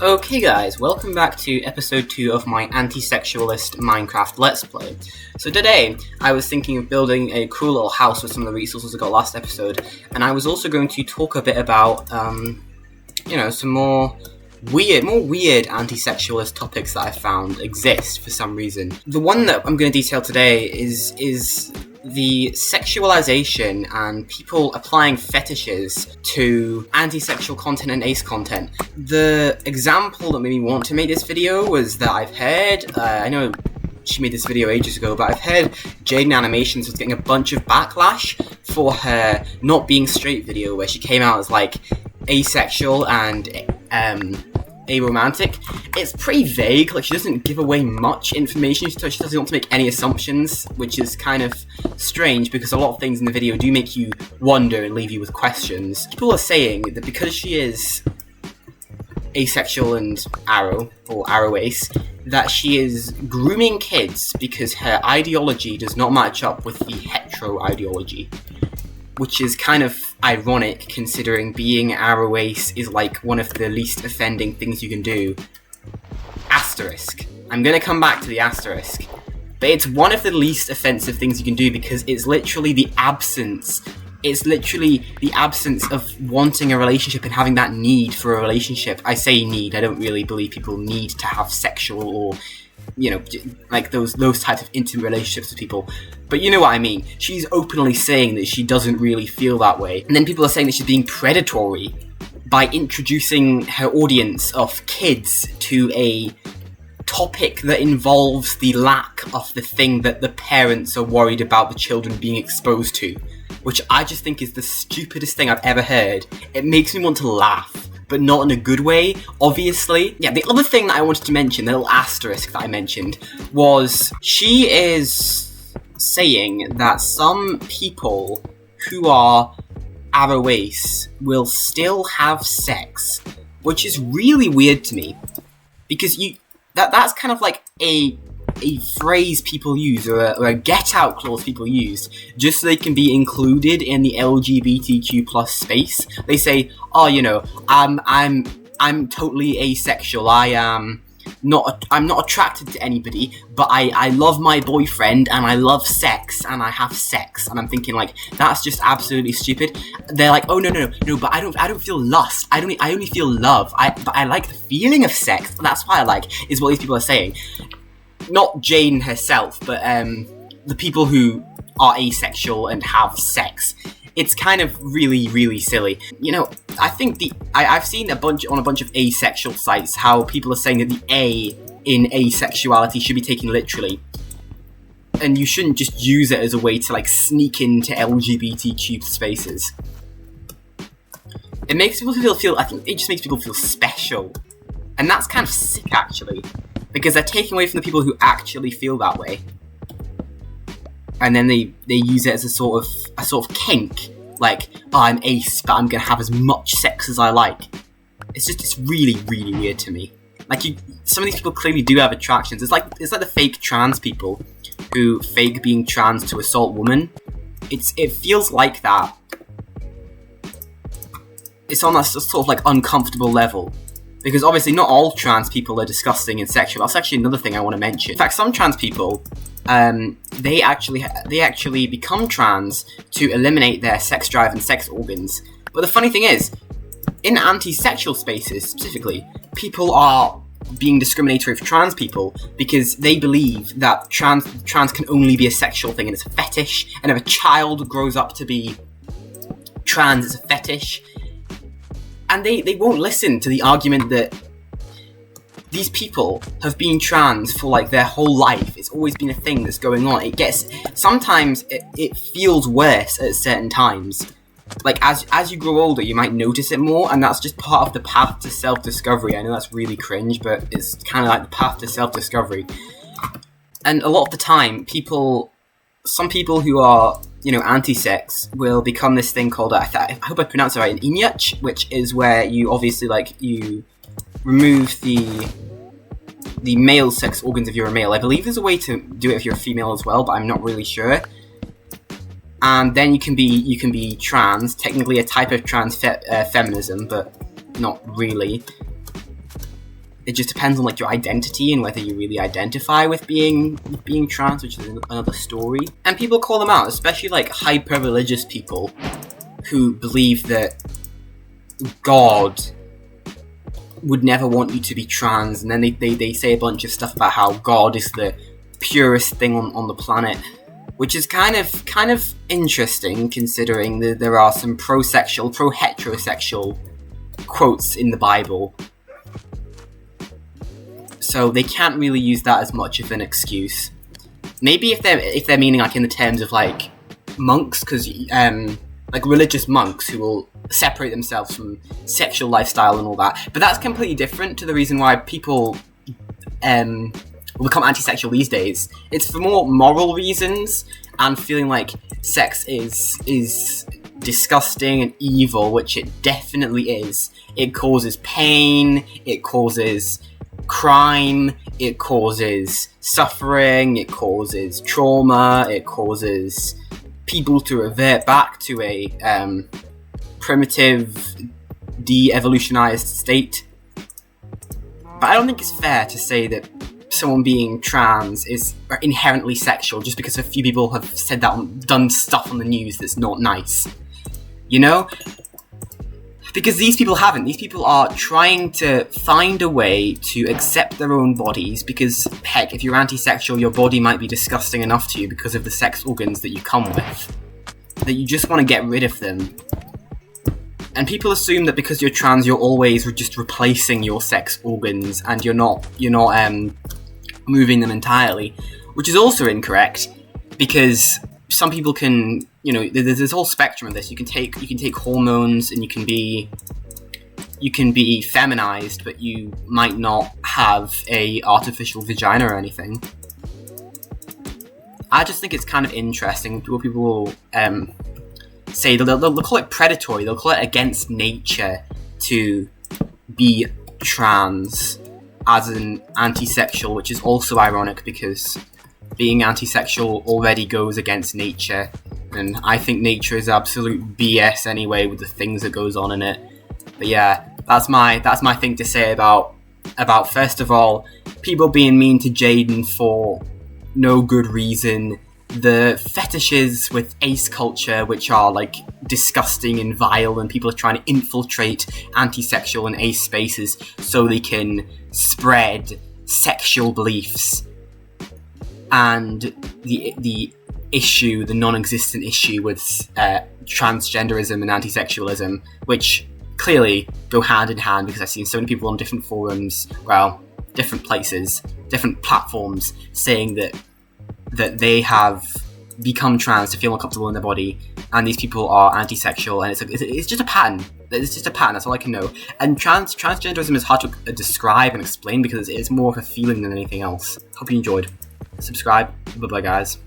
Okay guys, welcome back to episode 2 of my anti-sexualist Minecraft Let's Play. So today, I was thinking of building a cool little house with some of the resources I got last episode, and I was also going to talk a bit about, some more weird anti-sexualist topics that I found exist for some reason. The one that I'm going to detail today is the sexualization and people applying fetishes to anti-sexual content and ace content. The example that made me want to make this video was that I've heard, I know she made this video ages ago, but I've heard Jaden Animations was getting a bunch of backlash for her not being straight video, where she came out as like asexual and aromantic. It's pretty vague, like she doesn't give away much information, so she doesn't want to make any assumptions, which is kind of strange because a lot of things in the video do make you wonder and leave you with questions. People are saying that because she is asexual and arrow ace, that she is grooming kids because her ideology does not match up with the hetero ideology. Which is kind of ironic, considering being arrow ace is like one of the least offending things you can do. Asterisk. I'm gonna come back to the asterisk. But it's one of the least offensive things you can do because it's literally the absence of wanting a relationship and having that need for a relationship. I say need, I don't really believe people need to have sexual or like those types of intimate relationships with people. But you know what I mean. She's openly saying that she doesn't really feel that way. And then people are saying that she's being predatory by introducing her audience of kids to a topic that involves the lack of the thing that the parents are worried about the children being exposed to. Which I just think is the stupidest thing I've ever heard. It makes me want to laugh, but not in a good way, obviously. Yeah, the other thing that I wanted to mention, the little asterisk that I mentioned, was she is saying that some people who are arrow ace will still have sex, which is really weird to me, because that's kind of like a phrase people use, or a get-out clause people use, just so they can be included in the LGBTQ plus space. They say, oh, I'm totally asexual. I'm not attracted to anybody, but I love my boyfriend and I love sex and I have sex. And I'm thinking, like, that's just absolutely stupid. They're like, oh no, but I don't feel lust. I only feel love. But I like the feeling of sex. That's what I like, is what these people are saying. Not Jane herself, but the people who are asexual and have sex. It's kind of really, really silly. I think I've seen on a bunch of asexual sites how people are saying that the A in asexuality should be taken literally. And you shouldn't just use it as a way to like sneak into LGBTQ spaces. It makes people I think it just makes people feel special. And that's kind of sick, actually. Because they're taking away from the people who actually feel that way. And then they use it as a sort of kink. Like, oh, I'm ace, but I'm gonna have as much sex as I like. It's really, really weird to me. Like, some of these people clearly do have attractions. It's like the fake trans people who fake being trans to assault women. It feels like that. It's on that sort of like uncomfortable level. Because obviously not all trans people are disgusting and sexual. That's actually another thing I want to mention. In fact, some trans people, they actually become trans to eliminate their sex drive and sex organs. But the funny thing is, in anti-sexual spaces specifically, people are being discriminatory for trans people because they believe that trans can only be a sexual thing and it's a fetish. And if a child grows up to be trans, it's a fetish. And they won't listen to the argument that these people have been trans for like their whole life. It's always been a thing that's going on. Sometimes it feels worse at certain times. Like as you grow older, you might notice it more, and that's just part of the path to self-discovery. I know that's really cringe, but it's kind of like the path to self-discovery. And a lot of the time, some people who are anti-sex will become this thing called, I hope I pronounce it right, an inyach, which is where you obviously you remove the male sex organs if you're a male. I believe there's a way to do it if you're a female as well, but I'm not really sure. And then you can be trans, technically a type of feminism, but not really. it just depends on like your identity and whether you really identify with being trans, which is another story. And people call them out, especially like hyper religious people who believe that God would never want you to be trans, and then they say a bunch of stuff about how God is the purest thing on the planet, which is kind of interesting considering that there are some pro-heterosexual quotes in the Bible. So they can't really use that as much of an excuse. Maybe if they're meaning like in the terms of like monks, because like religious monks who will separate themselves from sexual lifestyle and all that. But that's completely different to the reason why people will become anti-sexual these days. It's for more moral reasons and feeling like sex is disgusting and evil, which it definitely is. It causes pain, it causes crime, it causes suffering, it causes trauma, it causes people to revert back to a primitive, de-evolutionized state. But I don't think it's fair to say that someone being trans is inherently sexual just because a few people have said that and done stuff on the news that's not nice. You know? Because these people haven't. These people are trying to find a way to accept their own bodies because, heck, if you're anti-sexual, your body might be disgusting enough to you because of the sex organs that you come with, that you just want to get rid of them. And people assume that because you're trans, you're always just replacing your sex organs and you're not moving them entirely, which is also incorrect because some people can, you know, there's this whole spectrum of this. You can take hormones and you can be feminized, but you might not have a artificial vagina or anything. I just think it's kind of interesting. People will say they'll call it predatory. They'll call it against nature to be trans as an anti-sexual, which is also ironic because being anti-sexual already goes against nature, and I think nature is absolute BS anyway with the things that goes on in it. But yeah, that's my thing to say about first of all, people being mean to Jaden for no good reason, the fetishes with ace culture, which are like disgusting and vile, and people are trying to infiltrate anti-sexual and ace spaces so they can spread sexual beliefs, and the issue, the non-existent issue with transgenderism and anti-sexualism, which clearly go hand in hand because I've seen so many people on different forums, well, different places, different platforms, saying that they have become trans to feel more comfortable in their body, and these people are anti-sexual, and it's just a pattern. It's just a pattern. That's all I can know. And transgenderism is hard to describe and explain because it's more of a feeling than anything else. Hope you enjoyed. Subscribe. Bye bye, guys.